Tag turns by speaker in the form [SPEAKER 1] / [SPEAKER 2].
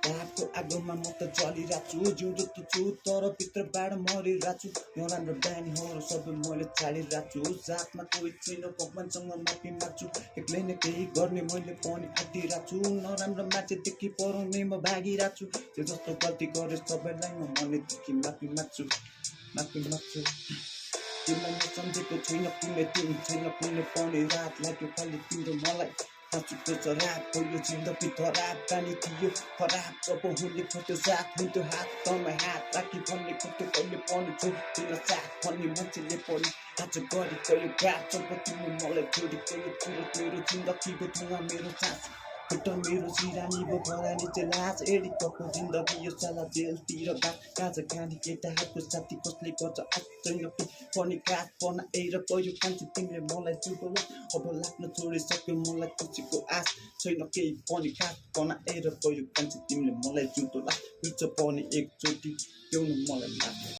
[SPEAKER 1] रातको आगोमा म त जलिरहेको छु जिउँदो त छु तर भित्रबाट मरिरहेको छु नराम्रो बानीहरू सबै मैले छाडिरहेको छु साथमा कोही छैन भगवानसँग माफी माग्छु एक्लै नै केही गर्ने मैले पनि आँटिरहेको छु नराम्रो मान्छेदेखि पराउने म भागिरहेको छु त्यो जस्तो गल्ती गरे सबैलाई म मनैदेखि माफी माग्छु तिमीलाई म सम्झेको छैन कुनै दिन छैन कुनै पनि रात लाग्यो खालि तिम्रो मलाई साँचुको छ रात पहिलो जिन्दगी खराब बानी थियो खराब जब हुने खोज्यो साथ हुन्थ्यो हातमा हात राखी भन्ने खोज्यो कहिले पनि छोड्दिन साथ भन्ने मान्छेले पनि आज गरी गयो घाट जब तिमीले मलाई छोडी गयो मेरो जिन्दगीको धुवा मेरो सास खुट्टा मेरो सिरानी भो खरानी चाहिँ लाज एडिकको जिन्दगी यो साला जेलतिर गाज खाने केटाहरूको साथी कसले गर्छ आज छैन पनि काठ बनाएर गयो कान्छी तिमीले मलाई चुगोला अब लाग्न छोडिसक्यो मलाई खुसीको आश छैन केही पनि काठ बनाएर गयो कान्छी तिमीले मलाई चुगोला हुन्छ पनि एकचोटि देऊ न मलाई माफ